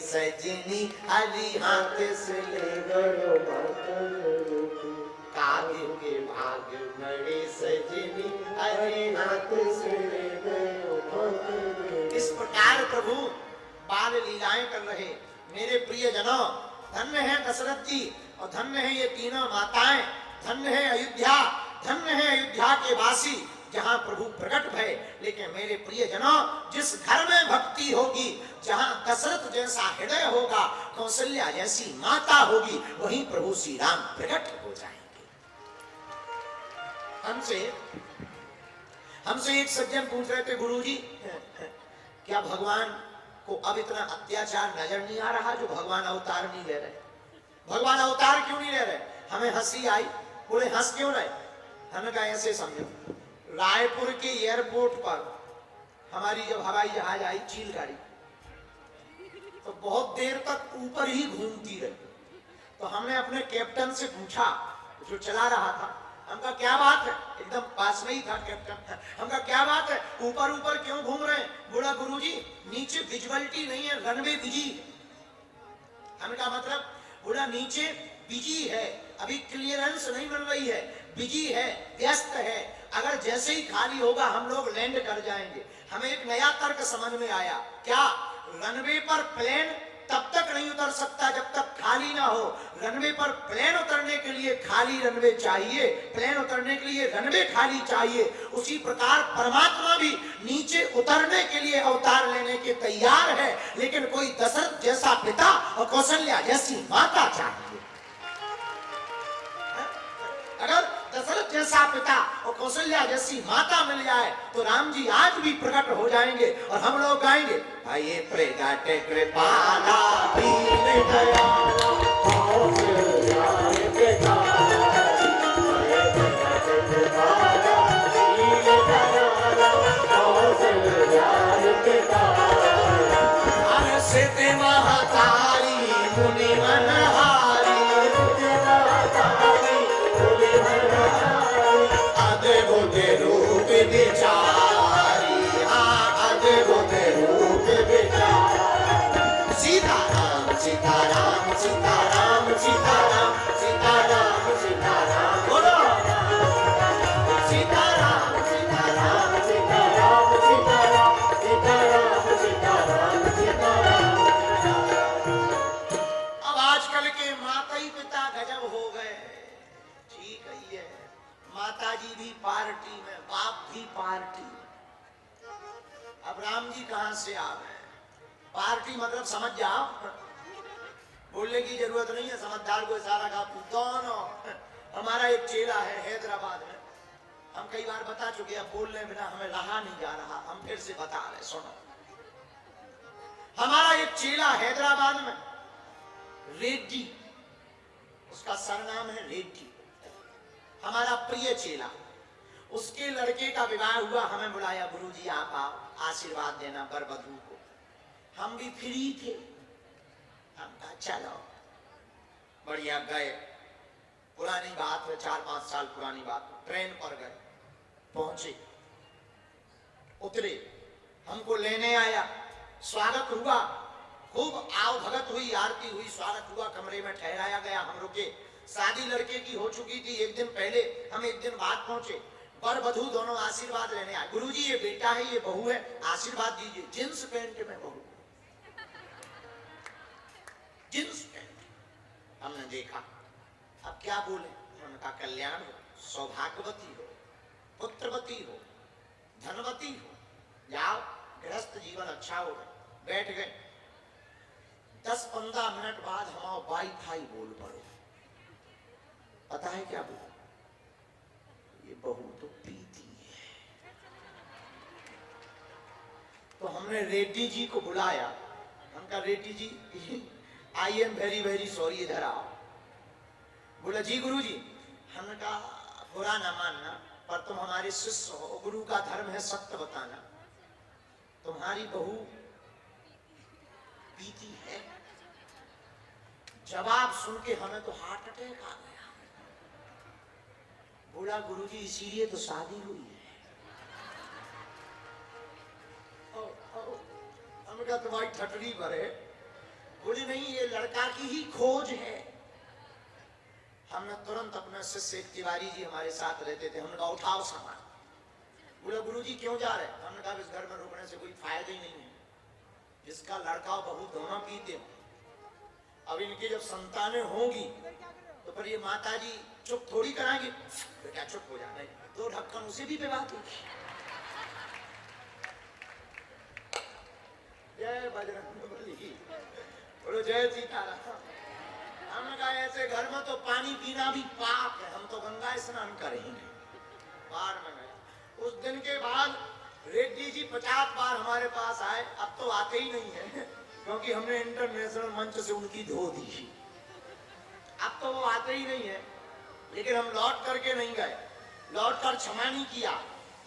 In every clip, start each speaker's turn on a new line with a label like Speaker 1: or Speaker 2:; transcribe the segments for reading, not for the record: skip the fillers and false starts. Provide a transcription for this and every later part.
Speaker 1: सजनी हरी हाथ से ले गयो कागे के भाग बड़े सजनी हरी हाथ से ले गयो। इस प्रकार प्रभु बाल लीलाएं कर रहे। मेरे प्रिय जनों, धन्य है दशरथ जी और धन्य है ये तीनों माताएं, धन्य है अयोध्या, धन्य है अयोध्या के वासी जहां प्रभु प्रकट भय। लेकिन मेरे प्रिय जनों, जिस घर में भक्ति होगी, जहां दशरथ जैसा हृदय होगा, कौशल्या जैसी माता होगी, वहीं प्रभु श्री राम प्रकट हो जाएंगे। हमसे एक सज्जन पूछ रहे थे, गुरुजी क्या भगवान को अब इतना अत्याचार नजर नहीं आ रहा जो भगवान अवतार नहीं ले रहे? भगवान अवतार क्यों नहीं ले रहे? हमें हंसी आई। बोले हंस क्यों रहे? हमने कहा ऐसे समझो, रायपुर के एयरपोर्ट पर हमारी जब हवाई जहाज आई चील गाड़ी, तो बहुत देर तक ऊपर ही घूमती रही। तो हमने अपने कैप्टन से पूछा, जो चला रहा था, हमका क्या बात है? एकदम पास में ही था कैप्टन। हमका क्या बात है, ऊपर ऊपर क्यों घूम रहे हैं? बोला गुरुजी नीचे विजिबिलिटी नहीं है, रनवे बिजी। हमने कहा मतलब? बोला नीचे बिजी है, अभी क्लियरेंस नहीं मिल रही है, बिजी है, व्यस्त है, अगर जैसे ही खाली होगा हम लोग लैंड कर जाएंगे। हमें एक नया तर्क समझ में आया, क्या रनवे पर प्लेन तब तक नहीं उतर सकता जब तक खाली ना हो। रनवे पर प्लेन उतरने के लिए खाली रनवे चाहिए, प्लेन उतरने के लिए रनवे खाली चाहिए। उसी प्रकार परमात्मा भी नीचे उतरने के लिए अवतार लेने के तैयार है, लेकिन कोई दशरथ जैसा पिता और कौशल्या जैसी माता चाहिए। अगर दशरथ जैसा पिता और कौशल्या जैसी माता मिल जाए तो राम जी आज भी प्रकट हो जाएंगे और हम लोग गाएंगे, आइए प्रगट कृपाला दीन दयाला कौशल्या पिताला, प्रगट कृपाला दीन दयाला कौशल्या पिताला, हर सिद्धि महतारी मुनि मनहारी, अद्भुत रूप विचारी, अद्भुत रूप विचारी। सीताराम सीताराम सीताराम सीताराम सीताराम सीताराम, बोलो सीताराम सीताराम सीताराम सीताराम सीताराम सीताराम सीताराम। अब आजकल के माता ही पिता गजब हो गए। ठीक है, माता जी भी पार्टी में, बाप भी पार्टी में। अब राम जी कहां से आ गए? पार्टी मतलब समझ जाओ, बोलने की जरूरत नहीं है, समझदार को इशारा का दोनों। हमारा एक चेला है हैदराबाद में, हम कई बार बता चुके हैं, बोलने बिना हमें रहा नहीं जा रहा, हम फिर से बता रहे, सुनो। हमारा एक चेला हैदराबाद में, रेड्डी, उसका सरनाम है रेड्डी, हमारा प्रिय चेला। उसके लड़के का विवाह हुआ, हमें बुलाया, गुरुजी आप आओ आशीर्वाद देना वर वधू को। हम भी फ्री थे, हम कहा चलो, बढ़िया गए। पुरानी बात है, 4-5 साल पुरानी बात। ट्रेन पर गए, पहुंचे, उतरे, हमको लेने आया, स्वागत हुआ, खूब आव भगत हुई, आरती हुई, स्वागत हुआ, कमरे में ठहराया गया, हम रुके। शादी लड़के की हो चुकी थी एक दिन पहले, हम एक दिन बाद पहुंचे। वर वधू दोनों आशीर्वाद लेने आए। गुरुजी ये बेटा है, ये बहू है, आशीर्वाद दीजिए। जींस पैंट में बहू, जींस पैंट। हमने देखा, अब क्या बोले? उनका कल्याण हो, सौभाग्यवती हो, पुत्रवती हो, धनवती हो, जाओ गृहस्थ जीवन अच्छा हो। बैठ गए। 10-15 मिनट बाद हमारा वाईफाई बोल पड़े। पता है क्या बोला? ये बहू तो पीती है। तो हमने रेड्डी जी को बुलाया, हमका Reddy ji I am very very sorry, इधर आओ। बोला जी गुरुजी। हमने कहा बुरा ना मानना, पर तुम हमारे शिष्य हो, गुरु का धर्म है सत्य बताना, तुम्हारी बहू पीती है? जवाब सुन के हमें तो हार्ट अटैक आ गया। बोला गुरुजी इसीलिए तो शादी हुई है। हमने कहा तुम्हारी ठटरी पर है, नहीं, ये लड़का की ही खोज है। हमने तुरंत अपने शिष्य तिवारी जी हमारे साथ रहते थे, हमने कहा उठाओ सामान। बोले गुरुजी क्यों जा रहे? हमने कहा इस घर में रुकने से कोई फायदा ही नहीं है, जिसका लड़का और बहू दोनों पीते हो। अब इनकी जब संतानें होंगी तो फिर ये माता जी चुप थोड़ी कराएंगे, तो क्या चुप हो जाना है, दो ढक्कन उसे भी पिलाते। जय बजरंगबली, बोलो जय सीताराम। हमने कहा ऐसे घर में तो पानी पीना भी पाप है, हम तो गंगा स्नान करेंगे। बाहर में गए। उस दिन के बाद रेड्डी जी 50 बार हमारे पास आए, अब तो आते ही नहीं है क्योंकि हमने इंटरनेशनल मंच से उनकी धो दी। अब तो वो आते ही नहीं है, लेकिन हम लौट करके नहीं गए, लौट कर क्षमा नहीं किया।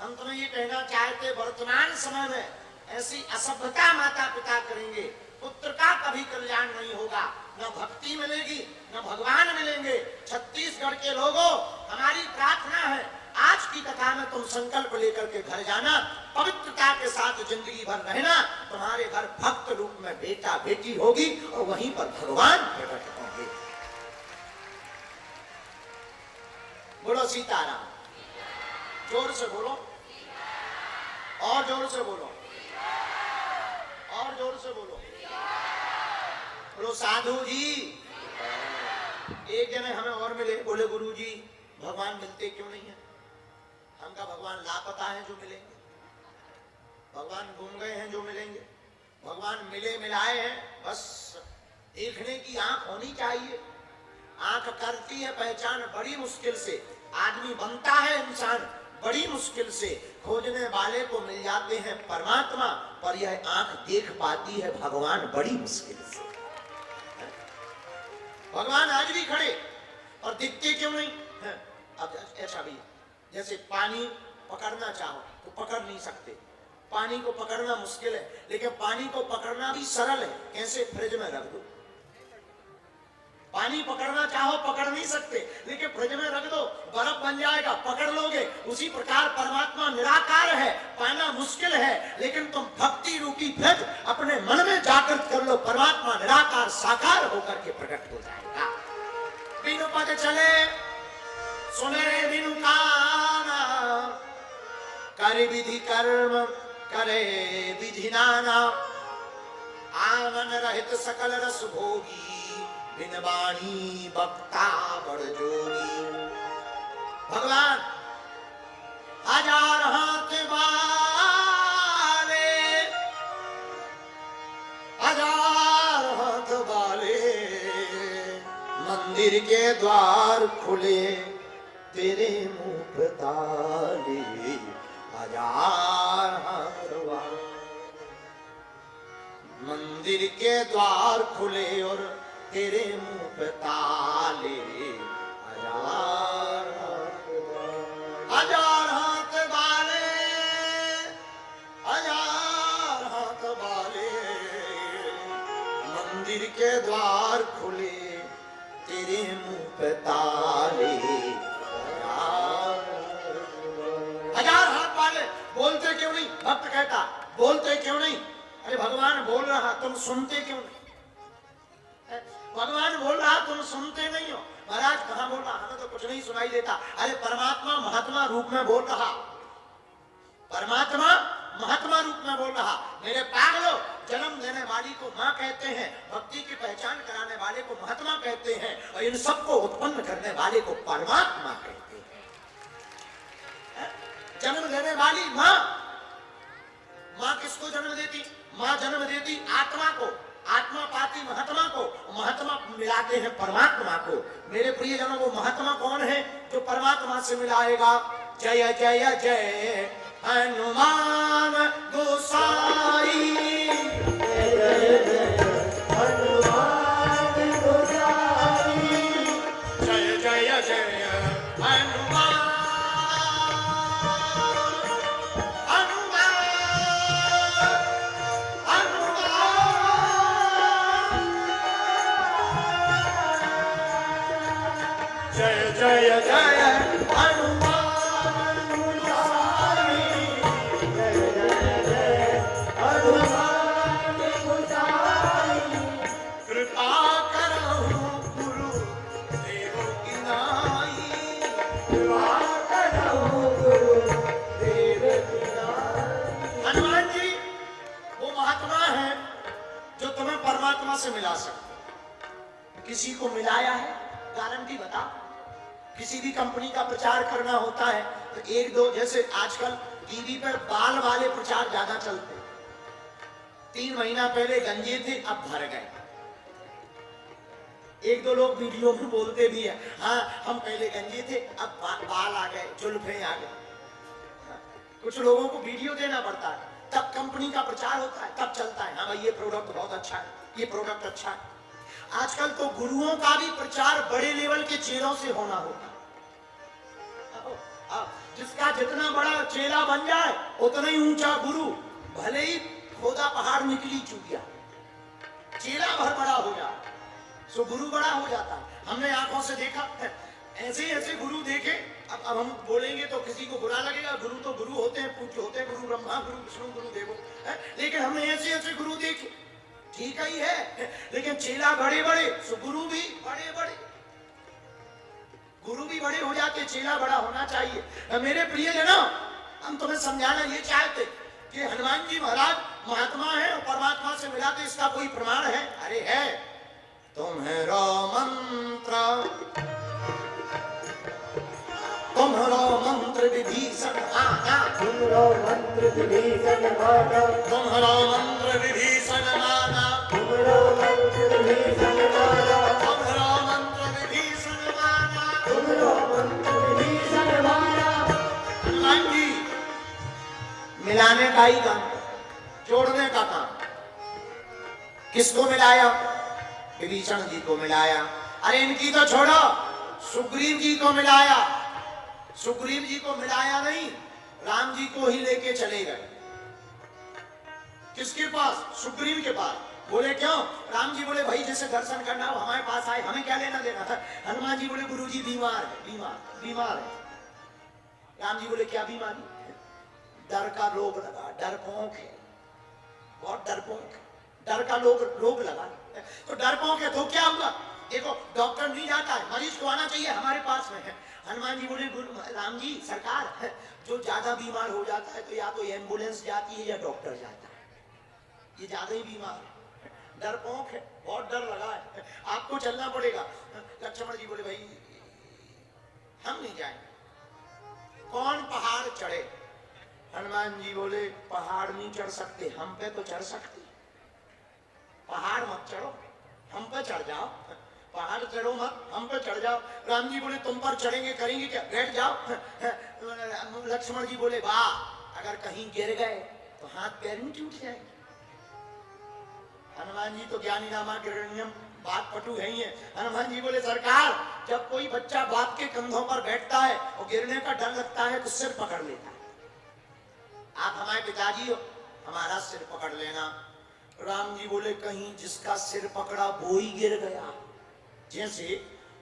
Speaker 1: हम तुम्हें ये कहना चाहते, वर्तमान समय में ऐसी असभ्यता माता पिता करेंगे, पुत्र का कभी कल्याण नहीं होगा, न भक्ति मिलेगी न भगवान मिलेंगे। छत्तीसगढ़ के लोगों, हमारी प्रार्थना है आज की कथा में तुम संकल्प लेकर के घर जाना, पवित्रता के साथ जिंदगी भर रहना। तुम्हारे घर भक्त रूप में बेटा बेटी होगी और वहीं पर भगवान प्रकट होंगे। बोलो सीताराम, जोर से बोलो, और जोर से बोलो, और जोर से बोलो। बोलो साधु जी। एक जने हमें और मिले, बोले गुरु जी भगवान मिलते क्यों नहीं है? हम कहा भगवान लापता है जो मिलेंगे, भगवान घूम गए हैं जो मिलेंगे, भगवान मिले मिलाए हैं, बस देखने की आंख होनी चाहिए। आंख करती है पहचान बड़ी मुश्किल से, आदमी बनता है इंसान बड़ी मुश्किल से, खोजने वाले को मिल जाते हैं परमात्मा, पर यह आंख देख पाती है भगवान बड़ी मुश्किल से। भगवान आज भी खड़े और दिखते क्यों नहीं है? अब ऐसा भी जैसे पानी पकड़ना चाहो तो पकड़ नहीं सकते, पानी को पकड़ना मुश्किल है, लेकिन पानी को पकड़ना भी सरल है। कैसे? फ्रिज में रख दो, पानी पकड़ना चाहो पकड़ नहीं सकते, लेकिन फ्रिज में रख दो बर्फ बन जाएगा, पकड़ लोगे। उसी प्रकार परमात्मा निराकार है, पाना मुश्किल है, लेकिन तुम भक्ति रूपी फ्रिज अपने मन में जाकर कर लो, परमात्मा निराकार साकार होकर के प्रकट हो जाएगा। बिनु पद चले सुने बिनु काना, करे विधि कर्म करे विधि नाना, आनन रहित सकल रस भोगी, बिन वाणी बक्ता बड़ जोगी। भगवान हजार हाथ वाले, हजार हाथ वाले, मंदिर के द्वार खुले तेरे मुंह पे ताले, हजार हाथ वाले, मंदिर के द्वार खुले और तेरे मुंह पे ताले, हजार हाथ वाले, हजार हाथ वाले, मंदिर के द्वार खुले तेरे मुंह पे ताले, हजार हाथ वाले। बोलते क्यों नहीं? भक्त कहता बोलते क्यों नहीं? अरे भगवान बोल रहा तुम सुनते क्यों नहीं? भगवान बोल रहा तुम सुनते नहीं हो। महाराज कहां बोल रहा? हमें तो कुछ नहीं सुनाई देता। अरे परमात्मा महात्मा रूप में बोल रहा, परमात्मा महात्मा रूप में बोल रहा। मेरे पागलों, जन्म देने वाली को माँ कहते हैं, भक्ति की पहचान कराने वाले को महात्मा कहते हैं, और इन सबको उत्पन्न करने वाले को परमात्मा कहते हैं। जन्म देने वाली माँ, माँ किसको जन्म देती? माँ जन्म देती आत्मा को, आत्मा पाती महात्मा को, महात्मा मिलाते हैं परमात्मा को। मेरे प्रिय जनों, वो महात्मा कौन है जो परमात्मा से मिलाएगा? जय जय जय हनुमान गोसाई, जय जय जय हनुमान गोसाई, जय जय जय हनुमान, जय जय जय हनुमान गोसाई, जय जय जय हनुमान गोसाई, कृपा परमात्मा से मिला सकते। किसी को मिलाया है? गारंटी बता। किसी भी कंपनी का प्रचार करना होता है तो एक दो, जैसे आजकल टीवी पर बाल वाले प्रचार ज्यादा चलते। 3 महीना पहले गंजे थे, अब भर गए। एक दो लोग वीडियो में बोलते भी है, हाँ हम पहले गंजे थे, अब बाल आ गए, जुल्फे आ गए। कुछ लोगों को वीडियो देना पड़ता है, तब कंपनी का प्रचार होता है, तब चलता है, हाँ भाई ये प्रोडक्ट बहुत अच्छा है, ये प्रोडक्ट अच्छा है। आजकल तो गुरुओं का भी प्रचार बड़े लेवल के चेलों से होना होता है। जिसका जितना बड़ा चेला बन जाए उतना ही ऊंचा गुरु। भले ही खोदा पहाड़ निकली चुकिया, चेला भर बड़ा हो जाए सो गुरु बड़ा हो जाता है। हमने आंखों से देखा, ऐसे ऐसे गुरु देखे। अब हम बोलेंगे तो किसी को बुरा लगेगा, गुरु तो गुरु होते हैं, पूज्य होते हैं, गुरु ब्रह्मा गुरु विष्णु गुरु देवो, लेकिन हमने ऐसे ऐसे गुरु देखे, ठीक ही है। लेकिन चेला बड़े बड़े सो गुरु भी बड़े बड़े, गुरु भी बड़े हो जाते, चेला बड़ा होना चाहिए। मेरे प्रियजनों, हम तुम्हें समझाना ये चाहते कि हनुमान जी महाराज महात्मा है और परमात्मा से मिलाते, इसका कोई प्रमाण है? अरे है। तुम्हारा मंत्र, तुम्हारा मंत्र विभीषण माना,
Speaker 2: तुम्हारा मंत्र विभीषण माना,
Speaker 1: तुम्हारा मंत्र विभीषण माना,
Speaker 2: तुम्हारा मंत्र विभीषण माना,
Speaker 1: तुम्हारा मंत्र विभीषण माना,
Speaker 2: तुम्हारा मंत्र विभीषण माना।
Speaker 1: हनुमान जी मिलाने का ही काम, जोड़ने का काम। किसको मिलाया? विभीषण जी को मिलाया। अरे इनकी तो छोड़ो, सुग्रीव जी को मिलाया। सुग्रीव जी को मिलाया नहीं, राम जी को ही लेके चले गए। किसके पास? सुग्रीव के पास। बोले क्यों? राम जी बोले भाई जैसे दर्शन करना हो हमारे पास आए, हमें क्या लेना देना था। हनुमान जी बोले गुरु जी बीमार है, बीमार है। राम जी बोले क्या बीमारी? डर का रोग लगा, डरपोक है, बहुत डरपोक है, डर का रोग लगा। तो डरपोक है तो क्या हुआ? देखो डॉक्टर नहीं जाता है, मरीज को आना चाहिए, हमारे पास में है। हनुमान जी बोले राम जी सरकार, जो ज्यादा बीमार हो जाता है तो या तो एम्बुलेंस जाती है या डॉक्टर जाता है, ये ज्यादा ही बीमार है, डरपोक है, बहुत डर लगा है, आपको चलना पड़ेगा। लक्ष्मण जी बोले भाई हम नहीं जाएंगे। कौन पहाड़ चढ़े? हनुमान जी बोले पहाड़ नहीं चढ़ सकते, हम पे तो चढ़ सकते। पहाड़ मत चढ़ो, हम पे चढ़ जाओ। पहाड़ चढ़ो मत, हम पे चढ़ जाओ। राम जी बोले तुम पर चढ़ेंगे, करेंगे क्या? बैठ जाओ। लक्ष्मण जी बोले वाह, अगर कहीं गिर गए तो हाथ पैर नहीं टूट जाएंगे। हनुमान जी तो ज्ञानी नामा गिरण्यम, बात पटु है ही है। हनुमान जी बोले सरकार, जब कोई बच्चा बाप के कंधों पर बैठता है और गिरने का डर लगता है तो सिर पकड़ लेता है। आप हमारे पिताजी हो, हमारा सिर पकड़ लेना। राम जी बोले कहीं जिसका सिर पकड़ा वो ही गिर गया। जैसे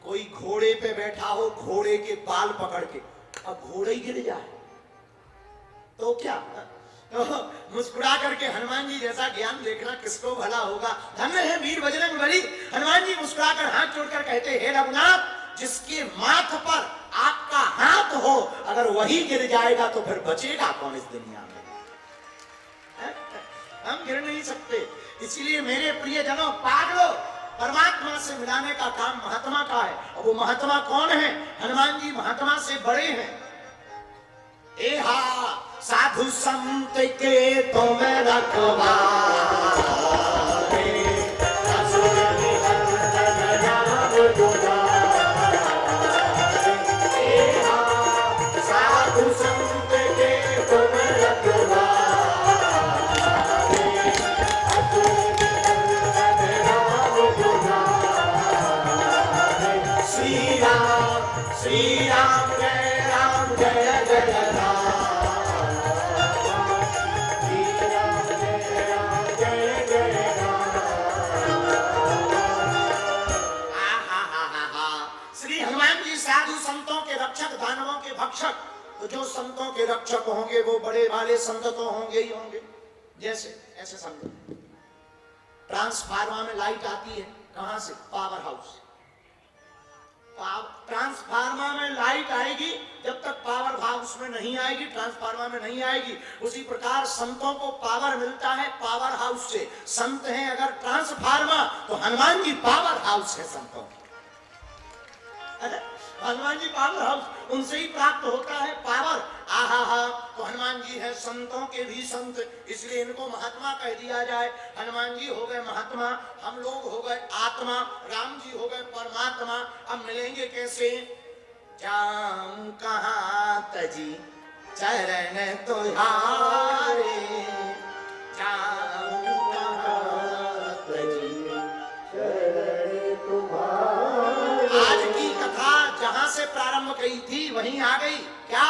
Speaker 1: कोई घोड़े पे बैठा हो, घोड़े के बाल पकड़ के, अब घोड़ा ही गिर जाए तो क्या? तो मुस्कुरा करके हनुमान जी जैसा ज्ञान देखना किसको भला होगा। धन्य है वीर बजरंग बली। हनुमान जी मुस्कुराकर हाथ जोड़कर कहते हे रघुनाथ, जिसके माथ पर आपका हाथ हो अगर वही गिर जाएगा तो फिर बचेगा कौन इस दुनिया में? हम गिर नहीं सकते। इसीलिए मेरे प्रियजनों, पागलो, परमात्मा से मिलाने का काम महात्मा का है। और वो महात्मा कौन है? हनुमान जी महात्मा से बड़े हैं। एहा साधु संत के तुम रखवारे, असुर निकंदन राम दुलारे। एहा साधु संत के तुम रखवारे, श्री राम जय जय राम, श्री राम जय जय राम। श्री हनुमान जी साधु संतों के रक्षक, दानवों के भक्षक। तो जो संतों के रक्षक होंगे वो बड़े वाले संत तो होंगे ही होंगे। जैसे ऐसे समझो, ट्रांसफार्मर में लाइट आती है कहां से? Power house. ट्रांसफार्मर में लाइट आएगी, जब तक पावर भाव उसमें नहीं आएगी, ट्रांसफार्मर में नहीं आएगी। उसी प्रकार संतों को पावर मिलता है पावर हाउस से। संत हैं अगर ट्रांसफार्मर, तो हनुमान जी पावर हाउस है संतों की। हनुमान जी पावर हाउस, उनसे ही प्राप्त होता है पावर। आहा हा, तो हनुमान जी है संतों के भी संत, इसलिए इनको महात्मा कह दिया जाए। हनुमान जी हो गए महात्मा, हम लोग हो गए आत्मा, राम जी हो गए परमात्मा। अब मिलेंगे कैसे? जाऊं कहाँ तजी चरण तुहारे, जाऊं कहाँ तजी
Speaker 2: चरण तुम्हारे।
Speaker 1: आज की कथा जहां से प्रारंभ कही थी वहीं आ गई। क्या?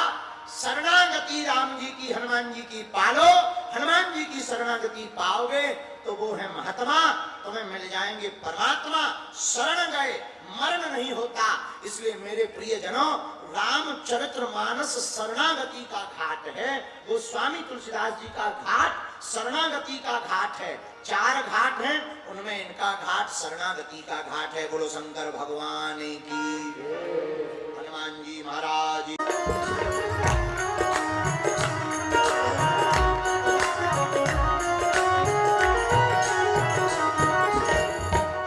Speaker 1: शरणागति राम जी की, हनुमान जी की पालो। हनुमान जी की शरणागति पाओगे तो वो है महात्मा, तुम्हें मिल जाएंगे परमात्मा। शरण गए मरण नहीं होता। इसलिए मेरे प्रियजनों, रामचरितमानस शरणागति का घाट है। वो स्वामी तुलसीदास जी का घाट शरणागति का घाट है। 4 घाट हैं, उनमें इनका घाट शरणागति का घाट है। बोलो शंकर भगवान की, हनुमान जी महाराज।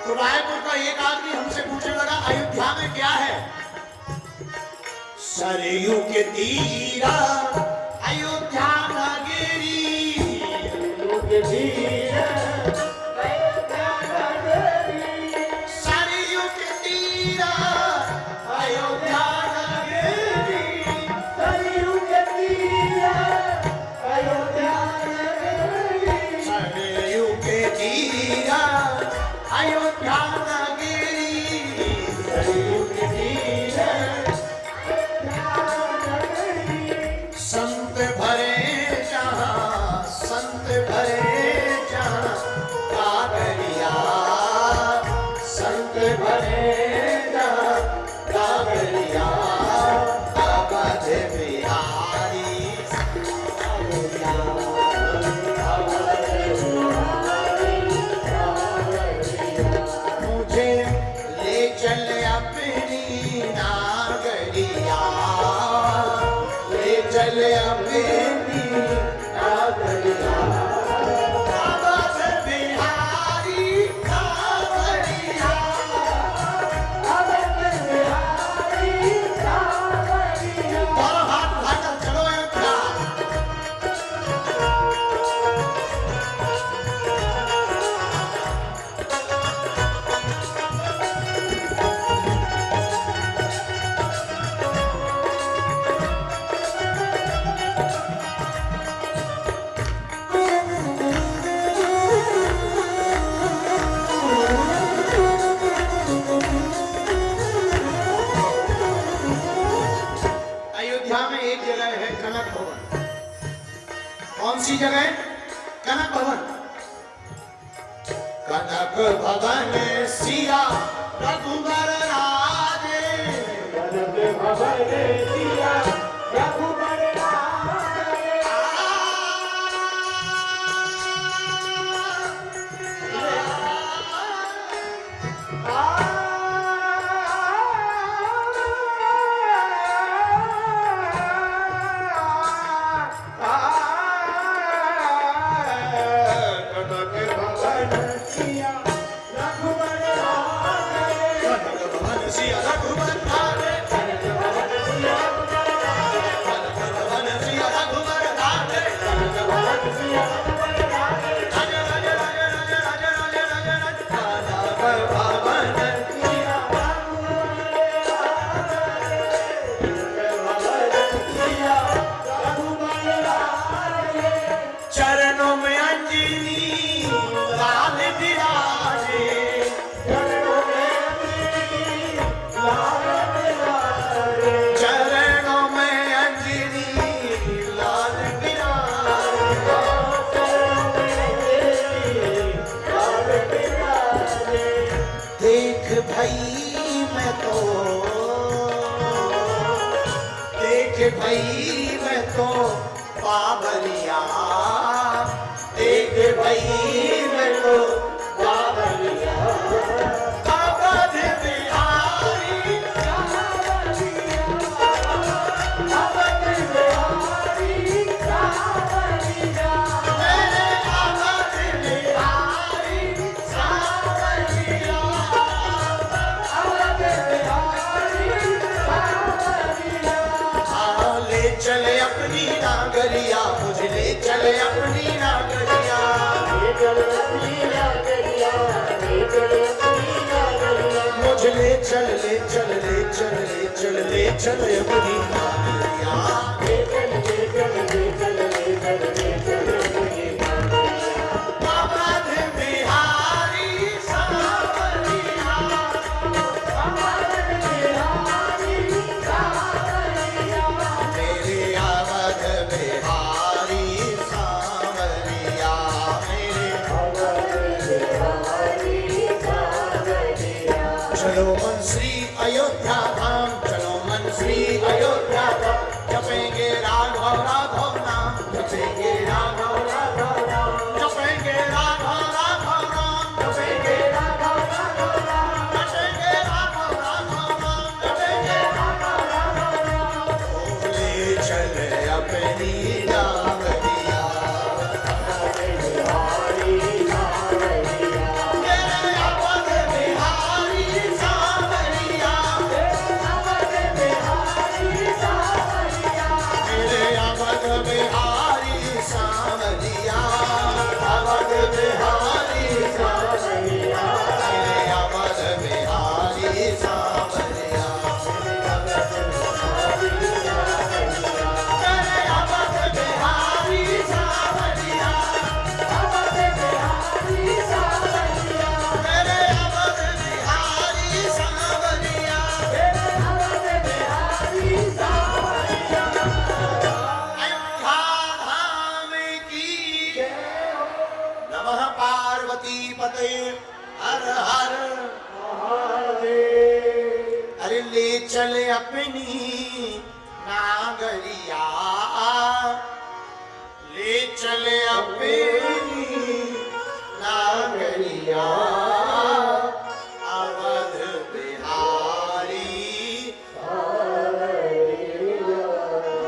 Speaker 1: तो रायपुर का एक आदमी हमसे पूछने लगा, अयोध्या में क्या है? सरयू के तीरा अयोध्या नगरी, सरयू के तीरा अयोध्या नगरी,
Speaker 2: सरयू के तीरा अयोध्या नगरी,
Speaker 1: सरयू के तीरा अयोध्या नगरी,
Speaker 2: सरयू के तीरा
Speaker 1: संत भरे जहाँ, संत भरे जहाँ कागरिया, संत भरे जहाँ कागरिया, अवध बिहारी मुझे ले चल अपनी नागरिया, ले चल अपनी नागरिया, अवध बिहारी कांवरिया,
Speaker 2: अवध बिहारी कांवरिया।
Speaker 1: दोनों हाथ उठाकर चलो अयोध्या। अयोध्या में एक जगह है कनक भवन। कौन सी जगह? कनक भवन। कनक भवन सिया रघुबर राजे,
Speaker 2: कनक भवन सिया रघुबर राजे।
Speaker 1: कनक भवन
Speaker 2: सिया रघुबर राजे।
Speaker 1: कनक भवन सिया रघुबर राजे,
Speaker 2: कनक भवन सिया
Speaker 1: कनक भवन सिया रघुबर राजे,
Speaker 2: कनक भवन सिया रघुबर राजे।
Speaker 1: राजे राजे राजे राजे राजे राजे राजे राजे, कनक भवन
Speaker 2: सिया रघुबर राजे। कनक भवन सिया रघुबर राजे।
Speaker 1: चरणों में अंजनी लाल विराजे,
Speaker 2: चरणों में अंजनी लाल विराजे।
Speaker 1: चरणों में अंजनी लाल विराजे,
Speaker 2: लाल विराजे।
Speaker 1: देख भाई मैं तो, देख भाई मैं तो बाबरिया, देख भाई मैं तो बाबरिया, अवध बिहारी चले चल ले चल ले चल ले चल ले चल अपनी नागरिया
Speaker 2: ले चल ले चल ले चल ले चल ले चल अपनी नागरिया
Speaker 1: अवध बिहारी सांवरिया
Speaker 2: अवध बिहारी सांवरिया
Speaker 1: मेरे अवध बिहारी सांवरिया मेरे
Speaker 2: अवध बिहारी सांवरिया
Speaker 1: चलो मन श्री अयोध्या धाम चलो मन श्री अयोध्या धाम जपेंगे राघव राघव नाम जपेंगे राघव राघव नाम जपेंगे राघव राघव नाम जपेंगे राघव राघव नाम जपेंगे राघव राघव नाम जपेंगे राघव राघव नाम बोले चले अपनी नागरिया
Speaker 2: बिहारी सांवरिया
Speaker 1: मेरे अवध बिहारी सांवरिया
Speaker 2: अवध बिहारी सांवरिया
Speaker 1: मेरे अवध बिहारी सांवरिया अवध बिहारी
Speaker 2: सांवरिया
Speaker 1: मेरे अवध बिहारी सांवरिया मेरे अवध बिहारी सांवरिया
Speaker 2: अवध बिहारी सांवरिया
Speaker 1: मेरे अवध बिहारी सांवरिया
Speaker 2: अवध बिहारी सांवरिया
Speaker 1: अयोध्या धाम की नमः पार्वती पते हर हर अरे ले चले अपनी नागरिया ले चले अपनी नागरिया अवध बिहारी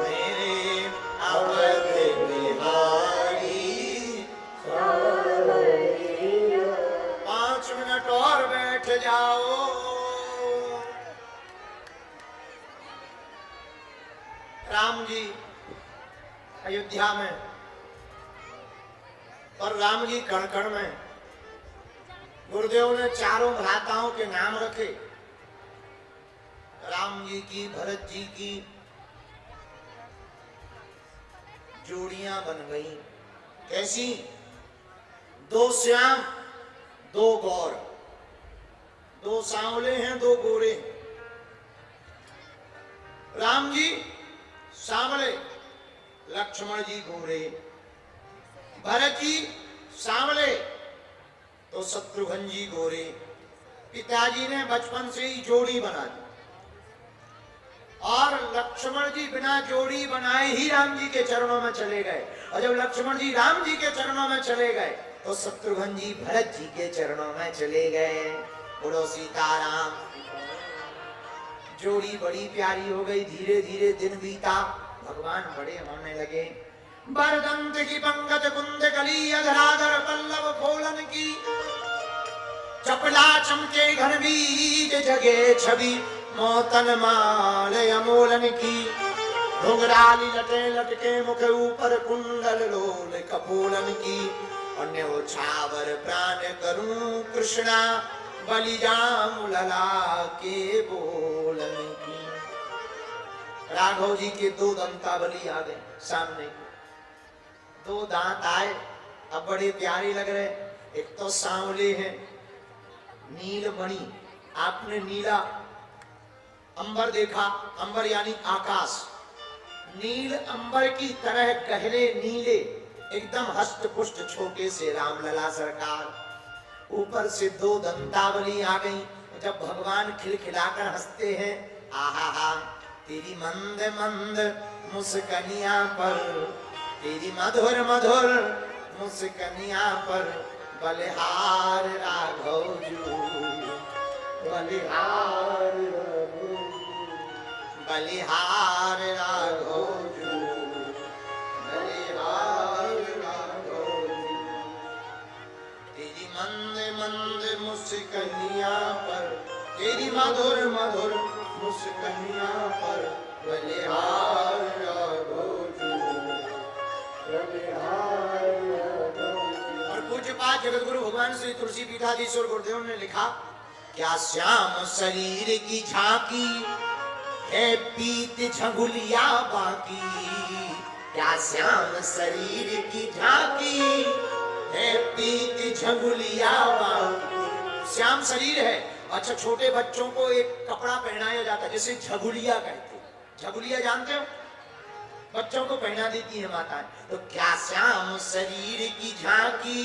Speaker 1: मेरे अवध बिहारी 5 मिनट और बैठ जाओ राम जी अयोध्या में और राम जी कण कण में गुरुदेव ने चारों भ्राताओं के नाम रखे राम जी की भरत जी की जोड़ियां बन गई कैसी 2 श्याम 2 गौर 2 सांवले हैं 2 गोरे राम जी सांवले लक्ष्मण जी गोरे भरत जी सांवले तो शत्रुघ्न जी गोरे पिताजी ने बचपन से ही जोड़ी बना दी और लक्ष्मण जी बिना जोड़ी बनाए ही राम जी के चरणों में चले गए और जब लक्ष्मण जी राम जी के चरणों में चले गए तो शत्रुघ्न जी भरत जी के चरणों में चले गए बोलो सीताराम जोड़ी बड़ी प्यारी हो गई धीरे धीरे दिन बीता भगवान बड़े होने लगे बरदंत की पंकज कुंद कली अधराधर पल्लव फूलन की चपला चमके घन बीज जगे छवि मोतन माल अमोलन की घुंघराली लटे लटके मुख ऊपर कुंडल लोल कपोलन की अन्य छावर प्राण करूं कृष्णा बलिजाम लला के बोलन की राघव जी के 2 दंतावली आ गए सामने 2 दांत आए अब बड़े प्यारे लग रहे एक तो सांवले हैं नीलमणि आपने नीला अंबर देखा अंबर यानी आकाश नील अंबर की तरह गहरे नीले एकदम हष्ट पुष्ट छोटे से रामलला सरकार ऊपर से 2 दंतावली आ गई जब भगवान खिलखिलाकर हंसते हैं आहा हा तेरी मंद मंद मुस्कनिया पर तेरी मधुर मधुर मुस्कनिया पर बलिहार राघव जू बलिहार बलिहार राघव जू बलिहार राघव जू तेरी मंद मंद मुस्कनिया पर तेरी मधुर मधुर मुस्कनिया पर बलिहार राघव जू और पूज्य पाठ जगत गुरु भगवान श्री तुलसी पीठाधीश्वर गुरुदेव ने लिखा क्या श्याम शरीर की झांकी है पीत झंगुलिया बाकी। क्या श्याम शरीर की झांकी है पीत झंगुलिया बाकी। श्याम शरीर है। अच्छा, छोटे बच्चों को एक कपड़ा पहनाया जाता है जिसे झगुलिया कहते हैं। झगुलिया जानते हो? बच्चों को पहना देती है माताएं। तो क्या श्याम शरीर की झांकी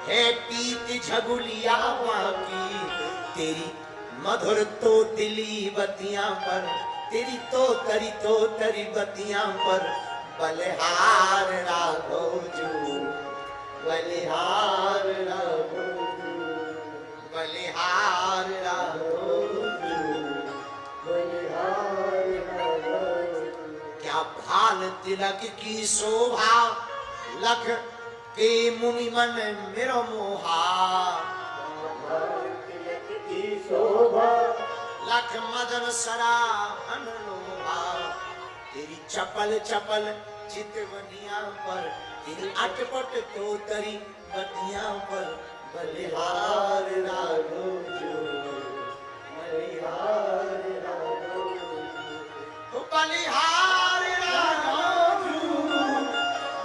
Speaker 1: है पीत झगुलिया बाकी। तेरी मधुर तो दिली बतियां पर, तेरी तो तरी बतियां पर बलिहार राघव जू, बलिहार राघव जू, बलिहार राघव जू,
Speaker 2: बलिहार राघव।
Speaker 1: क्या भाल तिलक की शोभा लख के मुनि मन मेरो मोहा।
Speaker 2: तिलक की शोभा
Speaker 1: लख मदन सराहन लोभा। तेरी चपल चपल चितवनिया पर, तेरी अटपट तो तरी बतियां पर बलिहार राघव जो,
Speaker 2: बलिहार राघव।
Speaker 1: ओ बलिहार राघव जो,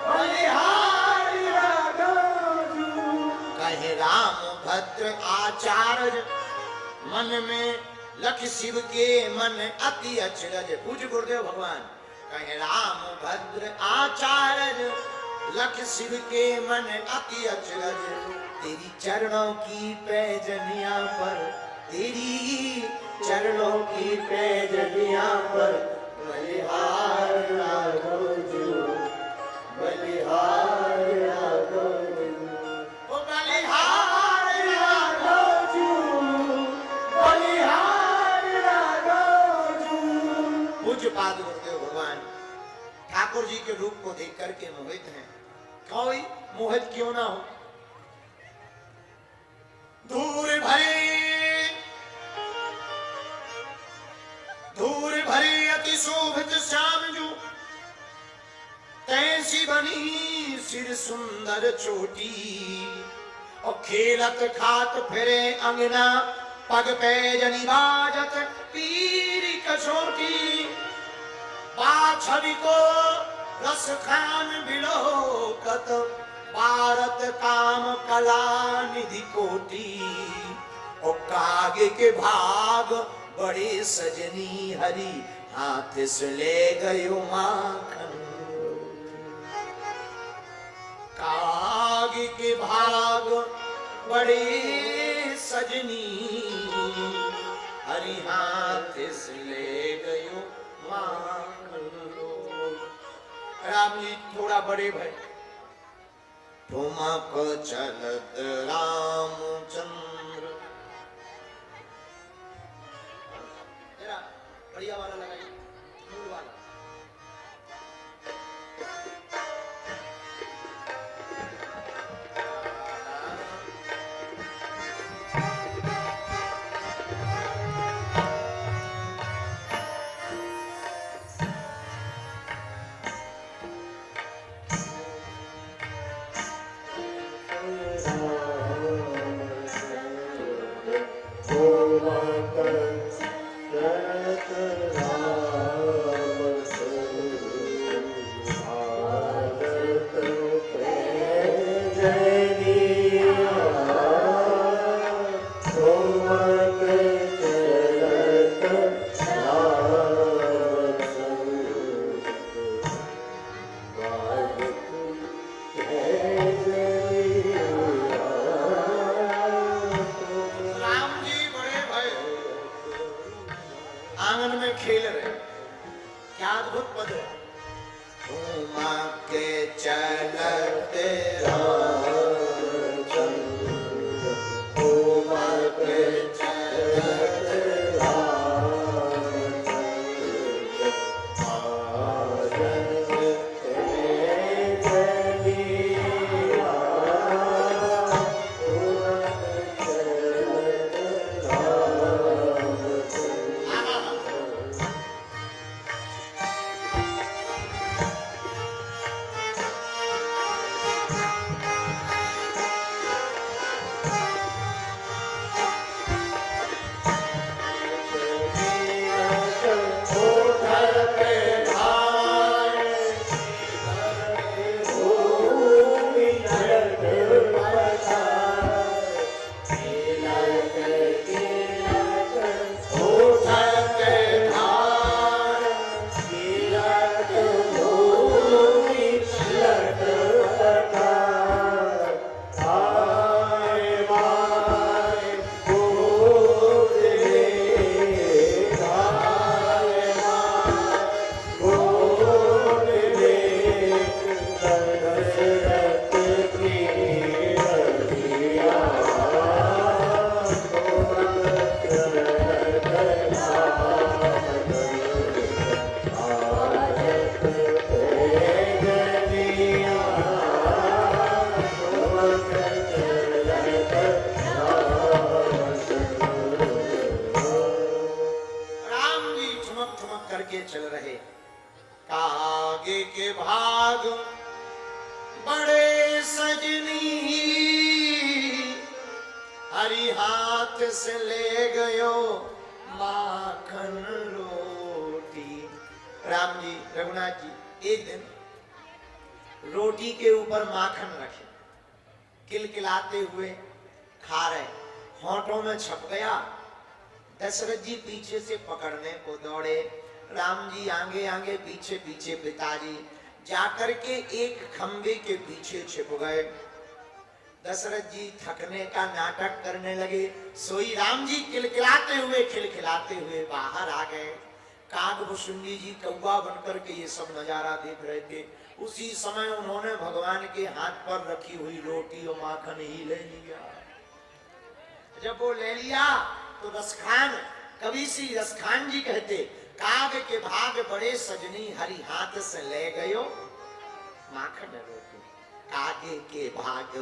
Speaker 1: बलिहार राघव जो। कहे राम भद्र आचार्य मन में लख शिव के मन अति अचरज। पूज्य गुरुदेव भगवान कहे राम भद्र आचार्य लख शिव के मन अति अचरज। तेरी चरणों की पैजनिया पर, तेरी चरणों की पैजनिया पर बलिहार राघव जो, बलिहार राघव जो। ओ बलिहार राघव जो, बलिहार राघव जो। पूज्य पाद गुरुदेव भगवान ठाकुर जी के रूप को देख करके मोहित हैं। कोई मोहित क्यों ना हो। धूर भरे अति शोभित श्याम जो, तैसी बनी सिर सुंदर चोटी। और खेलत खात फिरे अंगना पग पे जनी बाजत पीर कसोटी। बाछड़ी को रस खान बिलोकत भारत काम कला निधि कोटी। और कागे के भाग बड़े सजनी हरी हाथ से ले गयो माखन। कागे के भाग बड़े सजनी हरी हाथ से ले गयो माखन। राम जी थोड़ा बड़े भाई। ठुमक चलत रामचंद्र। जरा बढ़िया वाला लगाइए, मूल वाला। आंगन में खेल रहे। क्या अद्भुत पद है। घुमा के चलते रामचंद्र, घुमा के चलते रामचंद्र। चल रहे। कागे के भाग बड़े सजनी, हरि हाथ से ले गयो माखन रोटी। राम जी, रघुनाथ जी एक दिन रोटी के ऊपर माखन रखे, किलकिलाते हुए खा रहे, होंठों में छप गया। दशरथ जी पीछे से पकड़ने को दौड़े, राम जी आगे आगे पीछे पीछे, पिताजी जाकर के एक खंबे के पीछे छिप गए। दशरथ जी थकने का नाटक करने लगे, सोई राम जी किलकिलाते हुए खिलखिलाते हुए बाहर आ गए। कागभूषुंडी जी कौवा बनकर के ये सब नजारा देख रहे थे। उसी समय उन्होंने भगवान के हाथ पर रखी हुई रोटी और माखन ही ले लिया। जब वो ले लिया तो रसखान, कवि श्री रसखान जी कहते, काग के भाग बड़े सजनी, हरि हाथ से ले गयो माखन रोटी। कागे के भाग